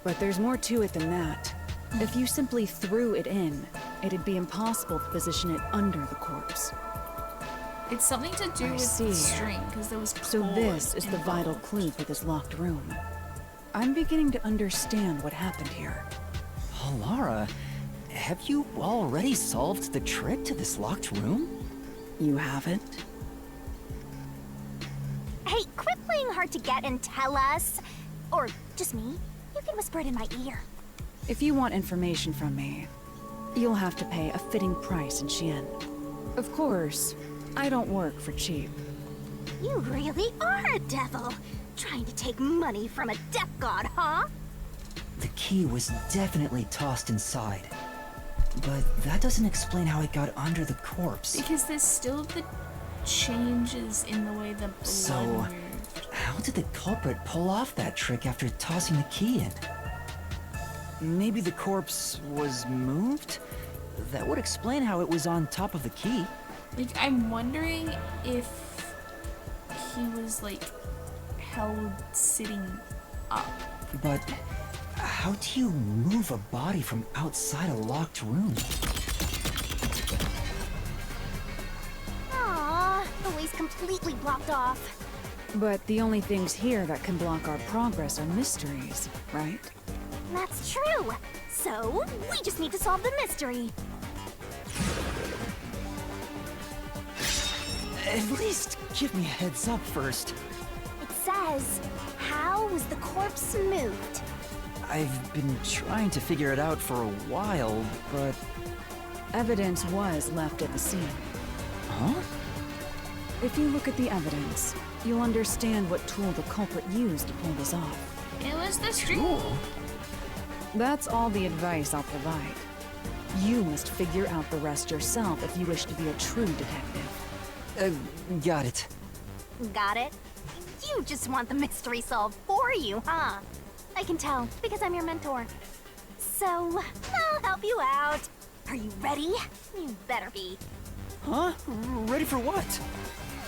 B: But there's more to it than that. If you simply threw it in, it'd be impossible to position it under the corpse.
A: It's something to do
B: I
A: with
B: see.
A: the string, because there was
B: So this
A: cord
B: is the vital
A: involved.
B: clue for this locked room. I'm beginning to understand what happened here.
F: Alara, have you already solved the trick to this locked room?
B: You haven't?
C: Hey, quit playing hard to get and tell us. Or just me. You can whisper it in my ear.
B: If you want information from me, you'll have to pay a fitting price in Xian. Of course, I don't work for cheap.
C: You really are a devil. Trying to take money from a death god, huh?
F: The key was definitely tossed inside. But that doesn't explain how it got under the corpse.
A: Because there's still the changes in the way the blood
F: So,
A: moved.
F: how did the culprit pull off that trick after tossing the key in? Maybe the corpse was moved? That would explain how it was on top of the key.
A: Like, I'm wondering if he was, like, held sitting up.
F: But how do you move a body from outside a locked room?
C: Aww, the way's completely blocked off.
B: But the only things here that can block our progress are mysteries, right?
C: That's true. So, we just need to solve the mystery.
F: At least give me a heads up first.
C: It says, how was the corpse moved?
F: I've been trying to figure it out for a while, but...
B: Evidence was left at the scene.
F: Huh?
B: If you look at the evidence, you'll understand what tool the culprit used to pull this off.
A: It was the string.
F: Cool.
B: That's all the advice I'll provide. You must figure out the rest yourself if you wish to be a true detective.
F: Got it.
C: Got it? You just want the mystery solved for you, huh? I can tell, because I'm your mentor. So, I'll help you out. Are you ready? You better be.
F: Huh? Ready for what?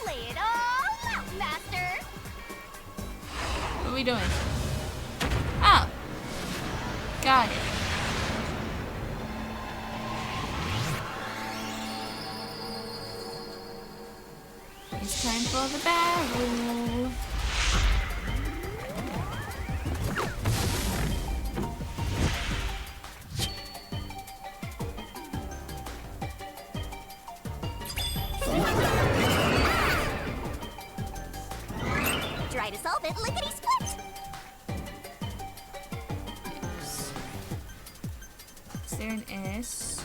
C: Lay it all out, Master!
A: What are we doing? Oh. Got it. Time for the barrel.
C: Try to solve it, lickety split.
A: Yes. Is there an S?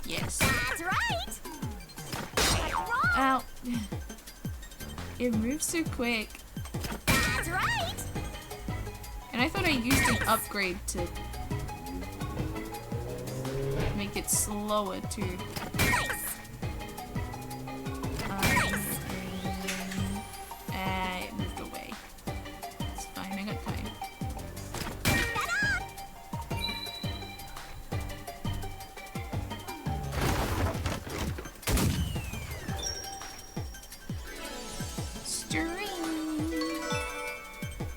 A: Yes.
C: That's right. That's wrong.
A: Ow. It moves so quick.
C: That's right.
A: And I thought I used an upgrade to make it slower too.
C: Nice.
A: It moved away. It's fine, I got time. String.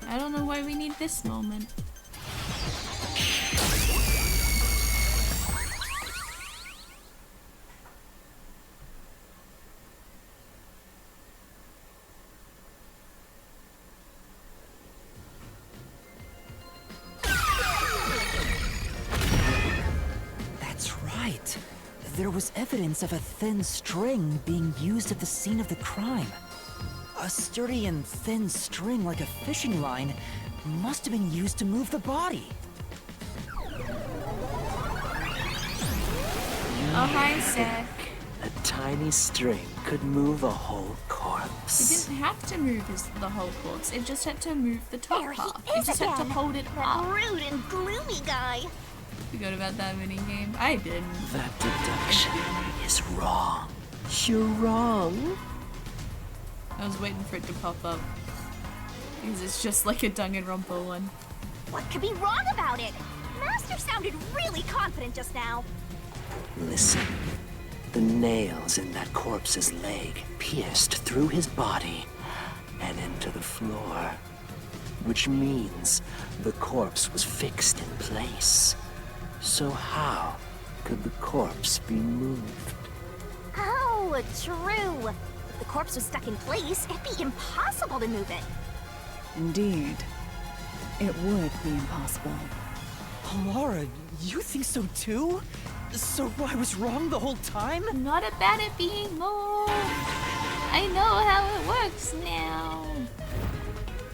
A: I don't know why we need this moment.
F: That's right. There was evidence of a thin string being used at the scene of the crime. A sturdy and thin string like a fishing line must have been used to move the body.
A: Oh, hi, Seth.
E: A tiny string could move a whole
A: It
E: corpse.
A: didn't have to move the whole corpse. It just had to move the top
C: There he
A: half. It
C: is
A: just had to
C: again.
A: hold it
C: That
A: up.
C: rude and gloomy guy.
A: Forgot about that mini game. I didn't.
E: That deduction is wrong. You're wrong.
A: I was waiting for it to pop up. Because it's just like a Danganronpa one.
C: What could be wrong about it? Master sounded really confident just now.
E: Listen. The nails in that corpse's leg pierced through his body and into the floor. Which means the corpse was fixed in place. So how could the corpse be moved?
C: Oh, true. If the corpse was stuck in place, it'd be impossible to move it.
B: Indeed. It would be impossible.
F: Laura, you think so too? So I was wrong the whole time?
A: I'm not bad at being moved. I know how it works now.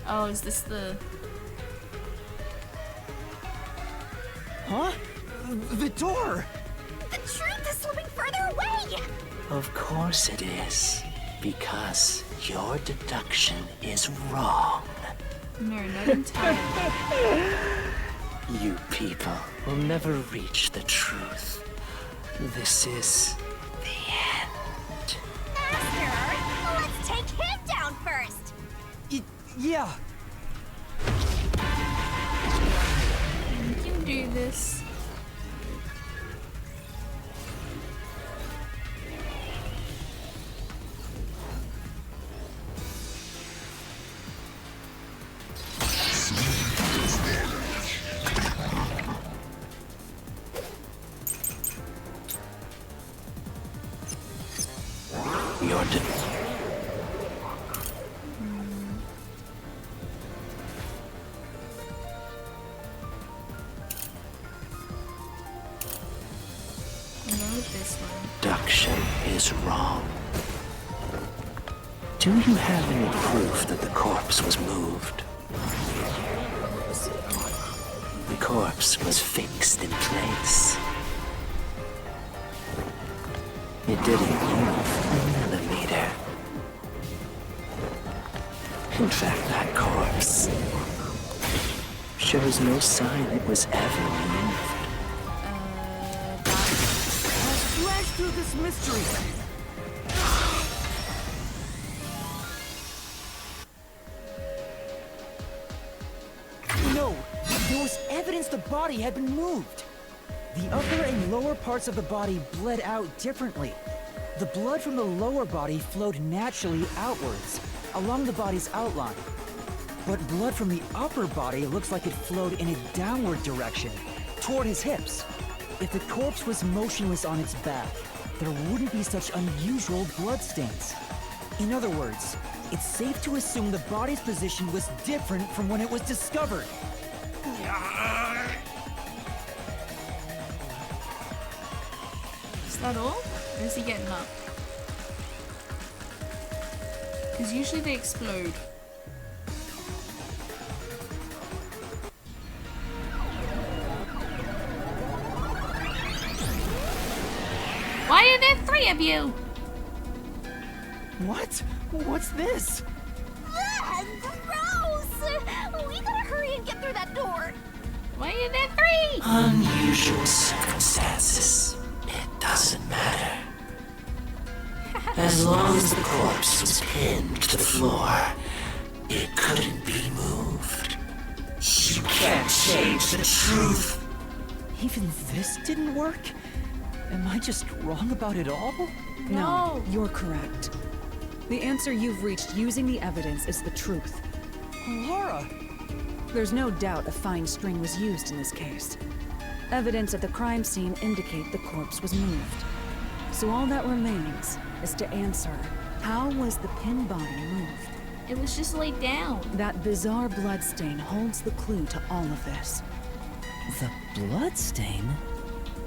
A: Oh, is this the...
F: Huh? The door!
C: The truth is slipping further away.
E: Of course it is. Because your deduction is wrong.
A: No, not entirely.
E: You people will never reach the truth. This is the end.
C: Master, let's take him down first.
F: Yeah.
A: You can do this.
E: Your de-
A: No, this one.
E: deduction is wrong. Do you have any proof that the corpse was moved? The corpse was fixed in place. It didn't move a millimeter. In fact, that corpse shows no sign it was ever moved.
F: Flash through this mystery. No, there was evidence the body had been moved. The upper and lower parts of the body bled out differently. The blood from the lower body flowed naturally outwards, along the body's outline. But blood from the upper body looks like it flowed in a downward direction, toward his hips. If the corpse was motionless on its back, there wouldn't be such unusual blood stains. In other words, it's safe to assume the body's position was different from when it was discovered.
A: Is that all? Or is he getting up? Because usually they explode. Why are there 3 of you?
F: What? What's this?
C: Ugh, gross! We gotta hurry and get through that door.
A: Why are there 3?
E: Unusual circumstances. It doesn't matter. As long as the corpse was pinned to the floor, it couldn't be moved. You can't change the truth.
F: Even this didn't work? Am I just wrong about it all?
A: No.
B: You're correct. The answer you've reached using the evidence is the truth.
F: Laura!
B: There's no doubt a fine string was used in this case. Evidence at the crime scene indicate the corpse was moved. So all that remains is to answer, how was the pinned body moved?
A: It was just laid down.
B: That bizarre bloodstain holds the clue to all of this.
F: The bloodstain?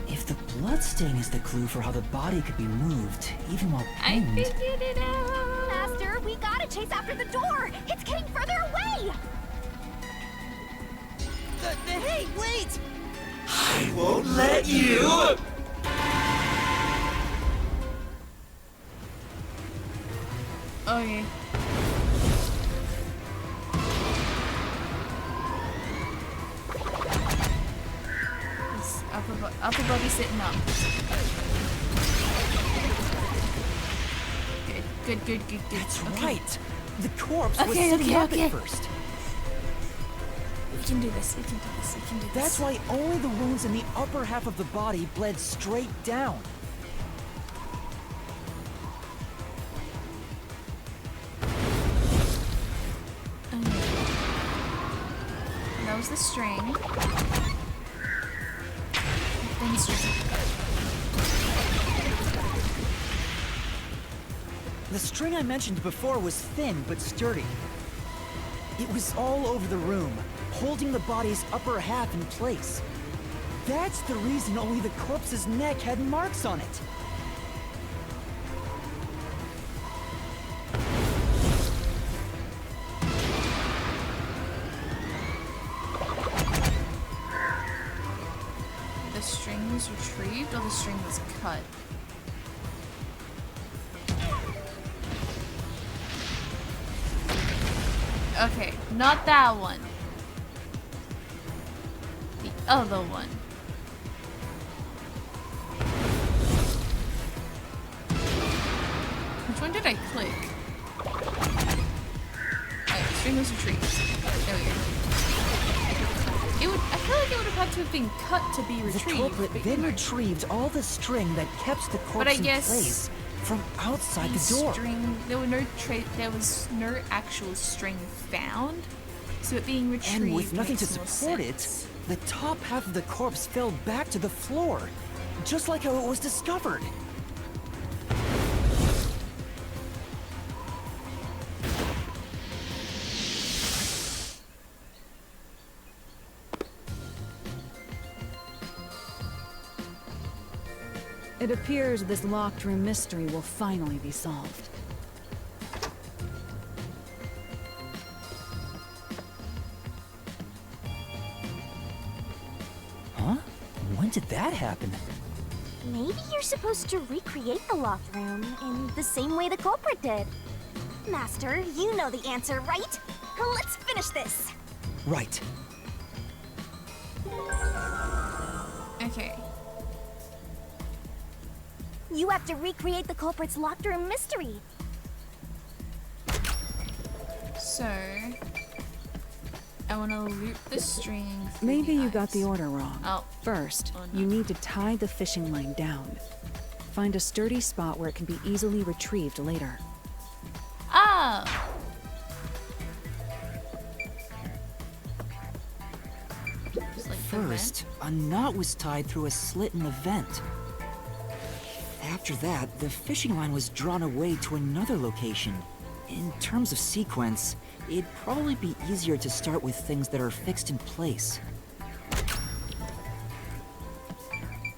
F: If the bloodstain is the clue for how the body could be moved, even while
A: I
F: pinned...
A: figured it out.
C: Master, we gotta chase after the door. It's getting further away.
F: Hey, wait!
E: I won't let you!
A: Okay. This upper body sitting up. Good.
F: That's
A: Okay.
F: right! The corpse was
A: Okay,
F: sitting
A: okay,
F: up
A: okay.
F: at first.
A: We can do this.
F: That's why only the wounds in the upper half of the body bled straight down.
A: That was the string. Then the string.
F: The string I mentioned before was thin but sturdy. It was all over the room, holding the body's upper half in place. That's the reason only the corpse's neck had marks on it.
A: The string was retrieved or the string was cut? Okay, not that one. The other one. Which one did I click? Alright, string was retrieved. There we go. I feel like it would have had to have been cut to be
F: The
A: retrieved.
F: culprit
A: but,
F: then
A: you know,
F: retrieved all the string that kept the corpse
A: I
F: in
A: guess
F: place from outside
A: the
F: the door.
A: string, there was no actual string found, so it being retrieved
F: And with nothing to
A: makes more
F: support
A: sense.
F: it, the top half of the corpse fell back to the floor, just like how it was discovered.
B: It appears this locked room mystery will finally be solved.
F: Huh? When did that happen?
C: Maybe you're supposed to recreate the locked room in the same way the culprit did. Master, you know the answer, right? Let's finish this.
F: Right.
A: Okay.
C: You have to recreate the culprit's locked room mystery.
A: So I want to loop the string through
B: Maybe
A: the
B: you got the
A: eyes.
B: order wrong.
A: Oh.
B: First,
A: Oh, no.
B: you need to tie the fishing line down. Find a sturdy spot where it can be easily retrieved later.
A: Oh! Just like the
F: First, a knot was tied through a slit in the vent. After that, the fishing line was drawn away to another location. In terms of sequence, it'd probably be easier to start with things that are fixed in place.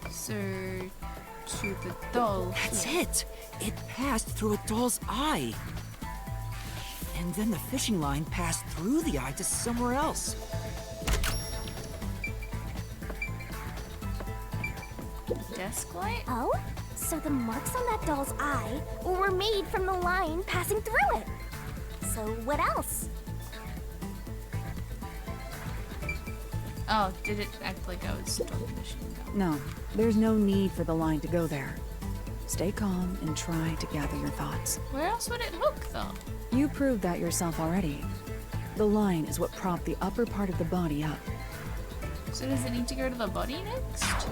A: So, to the doll.
F: That's it! It passed through a doll's eye! And then the fishing line passed through the eye to somewhere else.
A: Desk light?
C: Oh? So the marks on that doll's eye were made from the line passing through it. So what else?
A: Oh, did it act like I was talking to Shingo?
B: No, there's no need for the line to go there. Stay calm and try to gather your thoughts.
A: Where else would it hook, though?
B: You proved that yourself already. The line is what propped the upper part of the body up.
A: So does it need to go to the body next?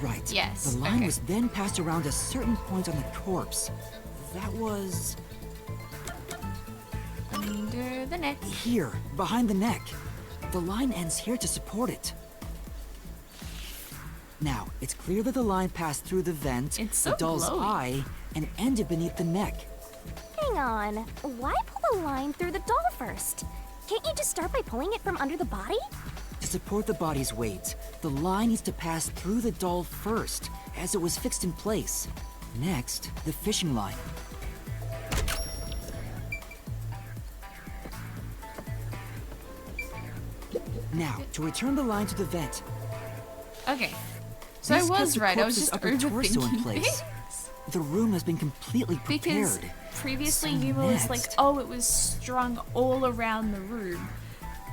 F: Right.
A: Yes,
F: The line
A: okay.
F: was then passed around a certain point on the corpse. That was...
A: Under the neck.
F: here, behind the neck. The line ends here to support it. Now, it's clear that the line passed through the vent,
A: It's so
F: the doll's
A: glowy.
F: eye, and ended beneath the neck.
C: Hang on. Why pull the line through the doll first? Can't you just start by pulling it from under the body?
F: To support the body's weight, the line needs to pass through the doll first, as it was fixed in place. Next, the fishing line. Now, to return the line to the vent.
A: Okay. So
F: This
A: I
F: kept
A: was
F: the
A: right, I was
F: corpse's
A: just
F: upper torso in
A: overthinking
F: place.
A: things.
F: The room has been completely
A: Because
F: prepared.
A: previously
F: So
A: Yuma was like,
F: next-
A: oh, it was strung all around the room.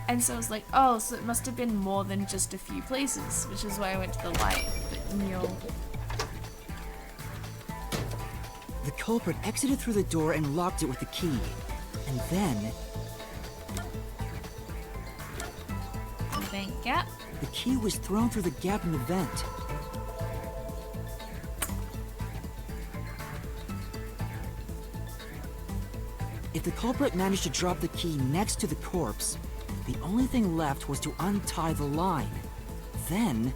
A: And so I was like, oh, so it must have been more than just a few places, which is why I went to the light. But no.
F: The culprit exited through the door and locked it with the key. And then,
A: The vent gap.
F: the key was thrown through the gap in the vent. If the culprit managed to drop the key next to the corpse, the only thing left was to untie the line. Then...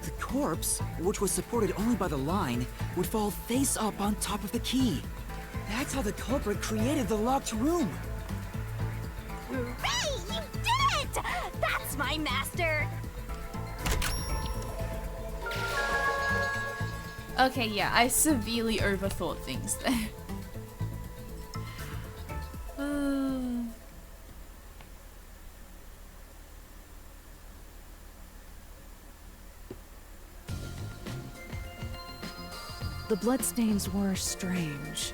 F: the corpse, which was supported only by the line, would fall face up on top of the key. That's how the culprit created the locked room.
C: Hooray! You did it! That's my master!
A: Okay, yeah, I severely overthought things there.
B: The bloodstains were strange.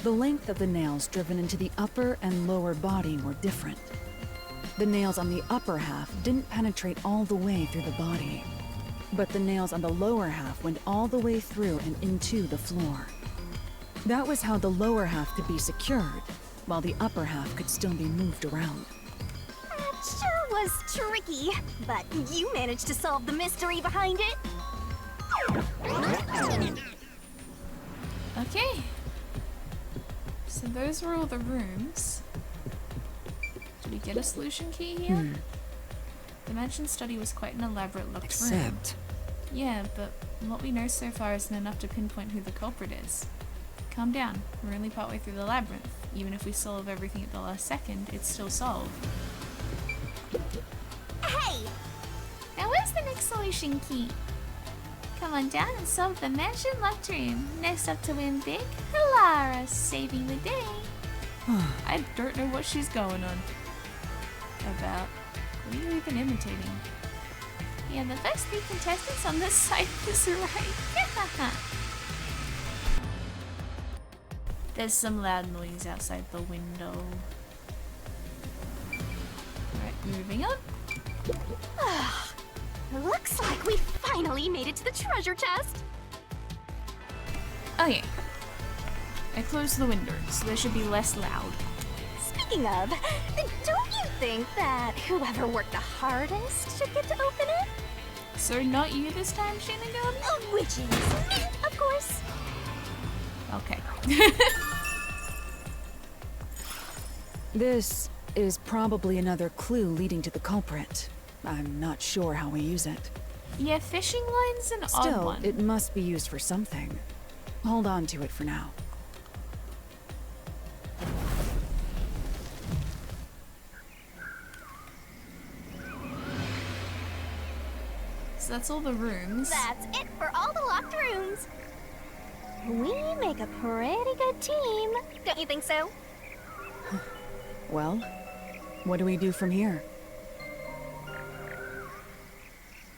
B: The length of the nails driven into the upper and lower body were different. The nails on the upper half didn't penetrate all the way through the body, but the nails on the lower half went all the way through and into the floor. That was how the lower half could be secured, while the upper half could still be moved around.
C: That sure was tricky, but you managed to solve the mystery behind it.
A: Okay. So those were all the rooms. Did we get a solution key here? The mansion study was quite an elaborate locked room.
F: Except...
A: Yeah, but what we know so far isn't enough to pinpoint who the culprit is. Calm down. We're only partway through the labyrinth. Even if we solve everything at the last second, it's still solved.
C: Hey!
A: Now where's the next solution key? Come on down and solve the mansion locked room. Next up to win big, Hilara, saving the day. I don't know what she's going on about. What are you even imitating? Yeah, the first 3 contestants on this side is right. There's some loud noise outside the window. Alright, moving on.
C: Looks like we finally made it to the treasure chest.
A: Okay. I closed the window, so they should be less loud.
C: Speaking of, don't you think that whoever worked the hardest should get to open it?
A: So not you this time, Shinigami?
C: Which is me, of course.
A: Okay.
B: This is probably another clue leading to the culprit. I'm not sure how we use it.
A: Yeah, fishing line's an odd
B: Still,
A: one.
B: it must be used for something. Hold on to it for now.
A: So that's all the rooms.
C: That's it for all the locked rooms. We make a pretty good team. Don't you think so?
B: Well, what do we do from here?